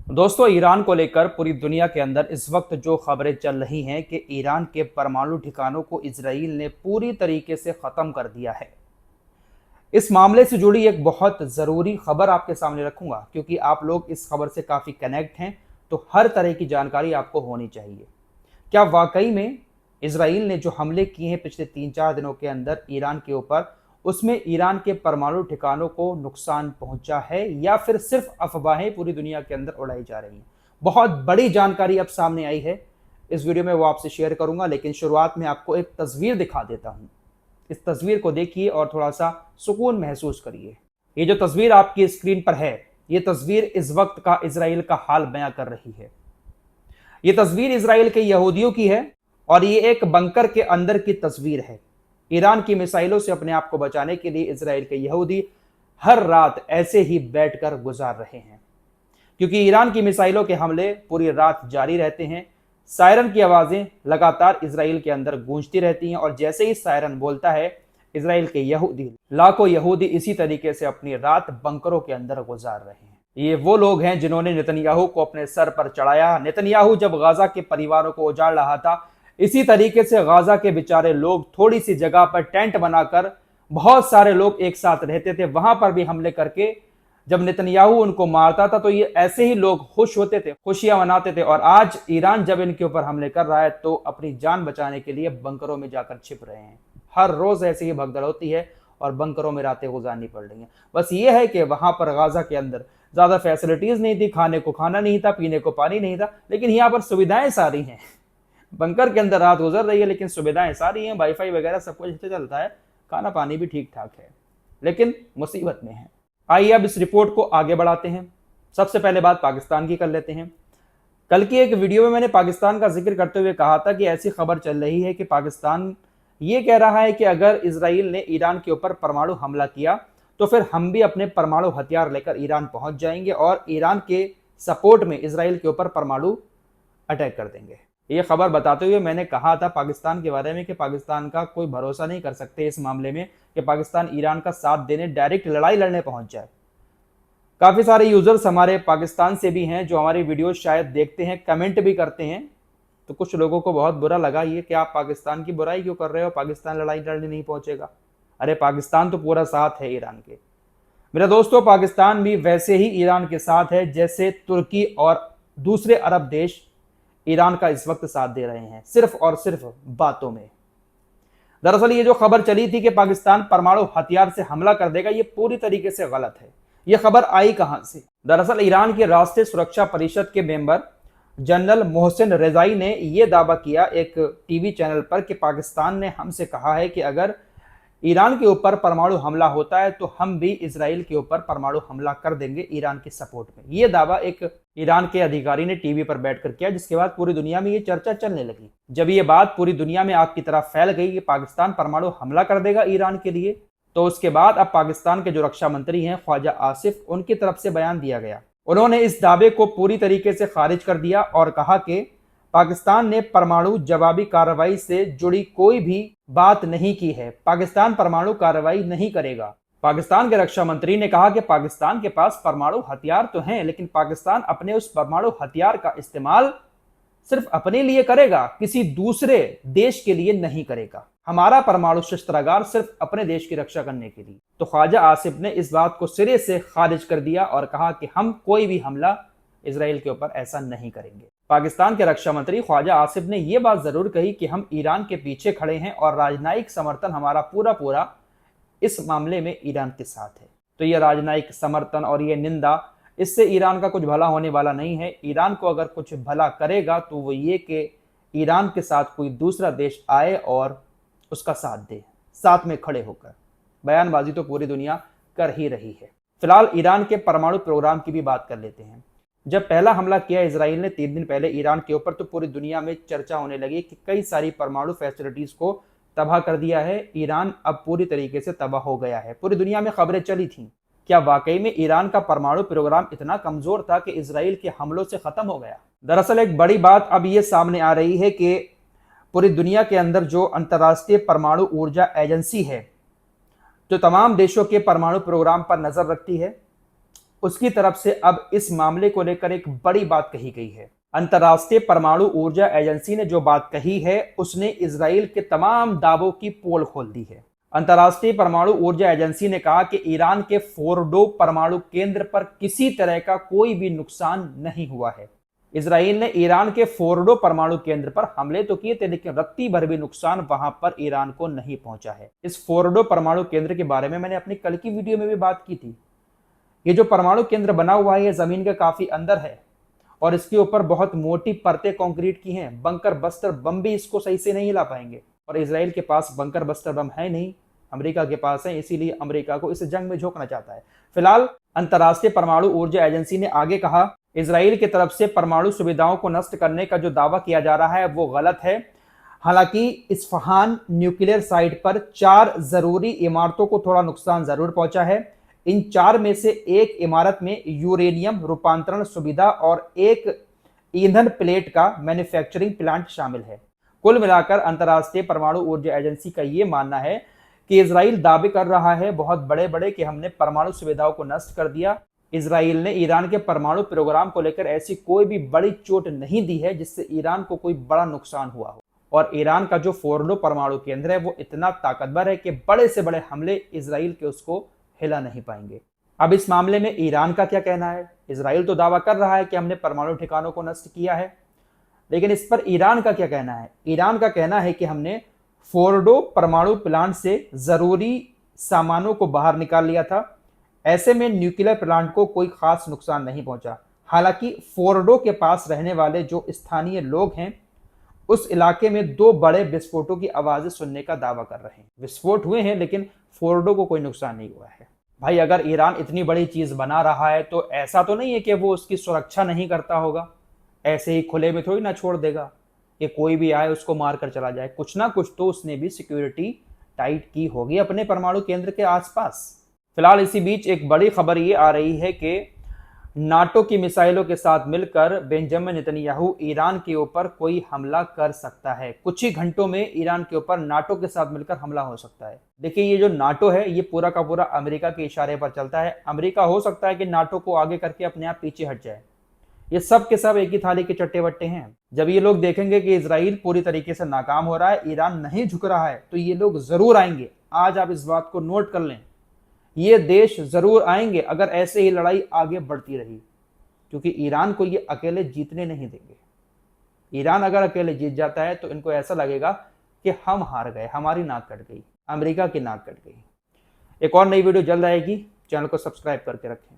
दोस्तों, ईरान को लेकर पूरी दुनिया के अंदर इस वक्त जो खबरें चल रही हैं कि ईरान के परमाणु ठिकानों को इजराइल ने पूरी तरीके से खत्म कर दिया है। इस मामले से जुड़ी एक बहुत ज़रूरी खबर आपके सामने रखूंगा, क्योंकि आप लोग इस खबर से काफ़ी कनेक्ट हैं, तो हर तरह की जानकारी आपको होनी चाहिए। क्या वाकई में इजराइल ने जो हमले किए हैं पिछले 3-4 दिनों के अंदर ईरान के ऊपर, उसमें ईरान के परमाणु ठिकानों को नुकसान पहुंचा है या फिर सिर्फ अफवाहें पूरी दुनिया के अंदर उड़ाई जा रही हैं? बहुत बड़ी जानकारी अब सामने आई है। इस वीडियो में वो आपसे शेयर करूंगा, लेकिन शुरुआत में आपको एक तस्वीर दिखा देता हूं। इस तस्वीर को देखिए और थोड़ा सा सुकून महसूस करिए। ये जो तस्वीर आपकी स्क्रीन पर है, ये तस्वीर इस वक्त का इजराइल का हाल बयां कर रही है। ये तस्वीर इजराइल के यहूदियों की है और ये एक बंकर के अंदर की तस्वीर है। ईरान की मिसाइलों से अपने आप को बचाने के लिए इजराइल के यहूदी हर रात ऐसे ही बैठकर गुजार रहे हैं, क्योंकि ईरान की मिसाइलों के हमले पूरी रात जारी रहते हैं। सायरन की आवाजें लगातार इजराइल के अंदर गूंजती रहती हैं और जैसे ही सायरन बोलता है, इजराइल के यहूदी, लाखों यहूदी इसी तरीके से अपनी रात बंकरों के अंदर गुजार रहे हैं। ये वो लोग हैं जिन्होंने नेतन्याहू को अपने सर पर चढ़ाया। नेतन्याहू जब गाजा के परिवारों को उजाड़ रहा था, इसी तरीके से गाजा के बेचारे लोग थोड़ी सी जगह पर टेंट बनाकर, बहुत सारे लोग एक साथ रहते थे, वहां पर भी हमले करके जब नेतन्याहू उनको मारता था तो ये ऐसे ही लोग खुश होते थे, खुशियां मनाते थे। और आज ईरान जब इनके ऊपर हमले कर रहा है तो अपनी जान बचाने के लिए बंकरों में जाकर छिप रहे हैं। हर रोज ऐसे ही भगदड़ होती है और बंकरों में रातें गुजारनी पड़ रही हैं। बस ये है कि वहां पर गाजा के अंदर ज्यादा फैसिलिटीज नहीं थी, खाने को खाना नहीं था, पीने को पानी नहीं था, लेकिन यहाँ पर सुविधाएं सारी हैं। बंकर के अंदर रात गुजर रही है लेकिन सुविधाएं सारी हैं, वाईफाई वगैरह सब कुछ अच्छा चलता है, खाना पानी भी ठीक ठाक है, लेकिन मुसीबत में है। आइए अब इस रिपोर्ट को आगे बढ़ाते हैं। सबसे पहले बात पाकिस्तान की कर लेते हैं। कल की एक वीडियो में मैंने पाकिस्तान का जिक्र करते हुए कहा था कि ऐसी खबर चल रही है कि पाकिस्तान ये कह रहा है कि अगर इजराइल ने ईरान के ऊपर परमाणु हमला किया तो फिर हम भी अपने परमाणु हथियार लेकर ईरान पहुंच जाएंगे और ईरान के सपोर्ट में इजराइल के ऊपर परमाणु अटैक कर देंगे। ये खबर बताते हुए मैंने कहा था पाकिस्तान के बारे में कि पाकिस्तान का कोई भरोसा नहीं कर सकते इस मामले में कि पाकिस्तान ईरान का साथ देने डायरेक्ट लड़ाई लड़ने पहुंच जाए। काफी सारे यूजर्स हमारे पाकिस्तान से भी हैं जो हमारी वीडियो शायद देखते हैं, कमेंट भी करते हैं, तो कुछ लोगों को बहुत बुरा लगा ये कि आप पाकिस्तान की बुराई क्यों कर रहे हो, पाकिस्तान लड़ाई लड़ने नहीं पहुंचेगा। अरे पाकिस्तान तो पूरा साथ है ईरान के। मेरे दोस्तों, पाकिस्तान भी वैसे ही ईरान के साथ है जैसे तुर्की और दूसरे अरब देश ईरान का इस वक्त साथ दे रहे हैं, सिर्फ और सिर्फ बातों में। दरअसल ये जो खबर चली थी कि पाकिस्तान परमाणु हथियार से हमला कर देगा, ये पूरी तरीके से गलत है। ये खबर आई कहां से? दरअसल ईरान के राष्ट्रीय सुरक्षा परिषद के मेंबर जनरल मोहसिन रेजाई ने यह दावा किया एक टीवी चैनल पर कि पाकिस्तान ने हमसे कहा है कि अगर ईरान के ऊपर परमाणु हमला होता है तो हम भी इजराइल के ऊपर परमाणु हमला कर देंगे ईरान के सपोर्ट में। यह दावा एक ईरान के अधिकारी ने टीवी पर बैठकर किया, जिसके बाद पूरी दुनिया में ये चर्चा चलने लगी। जब ये बात पूरी दुनिया में आग की तरह फैल गई कि पाकिस्तान परमाणु हमला कर देगा ईरान के लिए, तो उसके बाद अब पाकिस्तान के जो रक्षा मंत्री हैं ख्वाजा आसिफ, उनकी तरफ से बयान दिया गया। उन्होंने इस दावे को पूरी तरीके से खारिज कर दिया और कहा कि पाकिस्तान ने परमाणु जवाबी कार्रवाई से जुड़ी कोई भी बात नहीं की है, पाकिस्तान परमाणु कार्रवाई नहीं करेगा। पाकिस्तान के रक्षा मंत्री ने कहा कि पाकिस्तान के पास परमाणु हथियार तो हैं, लेकिन पाकिस्तान अपने उस परमाणु हथियार का इस्तेमाल सिर्फ अपने लिए करेगा, किसी दूसरे देश के लिए नहीं करेगा। हमारा परमाणु शस्त्रागार सिर्फ अपने देश की रक्षा करने के लिए। तो ख्वाजा आसिफ ने इस बात को सिरे से खारिज कर दिया और कहा कि हम कोई भी हमला इजराइल के ऊपर ऐसा नहीं करेंगे। पाकिस्तान के रक्षा मंत्री ख्वाजा आसिफ ने यह बात जरूर कही कि हम ईरान के पीछे खड़े हैं और राजनयिक समर्थन हमारा पूरा इस मामले में ईरान के साथ है। तो यह राजनयिक समर्थन और यह निंदा, इससे ईरान का कुछ भला होने वाला नहीं है। ईरान को अगर कुछ भला करेगा तो वो ये कि ईरान के साथ कोई दूसरा देश आए और उसका साथ दे, साथ में खड़े होकर। बयानबाजी तो पूरी दुनिया कर ही रही है। फिलहाल ईरान के परमाणु प्रोग्राम की भी बात कर लेते हैं। जब पहला हमला किया इजराइल ने 3 दिन पहले ईरान के ऊपर, तो पूरी दुनिया में चर्चा होने लगी कि कई सारी परमाणु फैसिलिटीज को तबाह कर दिया है। ईरान अब पूरी तरीके से तबाह हो गया है। पूरी दुनिया में खबरें चली थी, क्या वाकई में ईरान का परमाणु प्रोग्राम इतना कमजोर था कि इजराइल के हमलों से खत्म हो गया? दरअसल एक बड़ी बात अब यह सामने आ रही है कि पूरी दुनिया के अंदर जो अंतर्राष्ट्रीय परमाणु ऊर्जा एजेंसी है, जो तमाम देशों के परमाणु प्रोग्राम पर नजर रखती है, उसकी तरफ से अब इस मामले को लेकर एक बड़ी बात कही गई है। अंतर्राष्ट्रीय परमाणु ऊर्जा एजेंसी ने जो बात कही है उसने इजराइल के तमाम दावों की पोल खोल दी है। अंतर्राष्ट्रीय परमाणु ऊर्जा एजेंसी ने कहा कि ईरान के फोर्डो परमाणु केंद्र पर किसी तरह का कोई भी नुकसान नहीं हुआ है। इजराइल ने ईरान के फोर्डो परमाणु केंद्र पर हमले तो किए थे, लेकिन रत्ती भर भी नुकसान वहां पर ईरान को नहीं पहुंचा है। इस फोर्डो परमाणु केंद्र के बारे में मैंने अपनी कल की वीडियो में भी बात की थी। ये जो परमाणु केंद्र बना हुआ है ये जमीन के काफी अंदर है और इसके ऊपर बहुत मोटी परतें कंक्रीट की हैं। बंकर बस्टर बम भी इसको सही से नहीं हिला पाएंगे और इजराइल के पास बंकर बस्टर बम है नहीं, अमेरिका के पास है, इसीलिए अमेरिका को इस जंग में झोंकना चाहता है। फिलहाल अंतर्राष्ट्रीय परमाणु ऊर्जा एजेंसी ने आगे कहा, इजराइल की तरफ से परमाणु सुविधाओं को नष्ट करने का जो दावा किया जा रहा है वो गलत है। हालांकि इस्फहान न्यूक्लियर साइट पर 4 जरूरी इमारतों को थोड़ा नुकसान जरूर पहुंचा है। इन 4 में से एक इमारत में यूरेनियम रूपांतरण सुविधा और एक ईंधन प्लेट का मैन्युफैक्चरिंग प्लांट शामिल है। कुल मिलाकर अंतर्राष्ट्रीय परमाणु ऊर्जा एजेंसी का यह मानना है कि इजराइल दावे कर रहा है बहुत बड़े बड़े कि हमने परमाणु सुविधाओं को नष्ट कर दिया। इजराइल ने ईरान के परमाणु प्रोग्राम को लेकर ऐसी कोई भी बड़ी चोट नहीं दी है जिससे ईरान को कोई बड़ा नुकसान हुआ हो। और ईरान का जो फोर्डो परमाणु केंद्र है वो इतना ताकतवर है कि बड़े से बड़े हमले इजराइल के उसको हिला नहीं पाएंगे। अब इस मामले में ईरान का क्या कहना है? इजराइल तो दावा कर रहा है कि हमने परमाणु ठिकानों को नष्ट किया है, लेकिन इस पर ईरान का क्या कहना है? ईरान का कहना है कि हमने फोर्डो परमाणु प्लांट से जरूरी सामानों को बाहर निकाल लिया था, ऐसे में न्यूक्लियर प्लांट को कोई खास नुकसान नहीं पहुंचा। हालांकि फोर्डो के पास रहने वाले जो स्थानीय लोग हैं उस इलाके में 2 बड़े विस्फोटों की आवाजें सुनने का दावा कर रहे हैं। विस्फोट हुए हैं लेकिन फोर्डो को कोई नुकसान नहीं हुआ है। भाई अगर ईरान इतनी बड़ी चीज बना रहा है तो ऐसा तो नहीं है कि वो उसकी सुरक्षा नहीं करता होगा। ऐसे ही खुले में थोड़ी ना छोड़ देगा कि कोई भी आए उसको मार कर चला जाए। कुछ ना कुछ तो उसने भी सिक्योरिटी टाइट की होगी अपने परमाणु केंद्र के आसपास। फिलहाल इसी बीच एक बड़ी खबर ये आ रही है कि नाटो की मिसाइलों के साथ मिलकर बेंजामिन नेतन्याहू ईरान के ऊपर कोई हमला कर सकता है। कुछ ही घंटों में ईरान के ऊपर नाटो के साथ मिलकर हमला हो सकता है। देखिए ये जो नाटो है ये पूरा का पूरा अमेरिका के इशारे पर चलता है। अमेरिका हो सकता है कि नाटो को आगे करके अपने आप पीछे हट जाए। ये सब के सब एक ही थाली के चट्टे बट्टे हैं। जब ये लोग देखेंगे कि इजराइल पूरी तरीके से नाकाम हो रहा है, ईरान नहीं झुक रहा है, तो ये लोग जरूर आएंगे। आज आप इस बात को नोट कर लें, ये देश जरूर आएंगे अगर ऐसे ही लड़ाई आगे बढ़ती रही, क्योंकि ईरान को ये अकेले जीतने नहीं देंगे। ईरान अगर अकेले जीत जाता है तो इनको ऐसा लगेगा कि हम हार गए, हमारी नाक कट गई, अमेरिका की नाक कट गई। एक और नई वीडियो जल्द आएगी, चैनल को सब्सक्राइब करके रखें।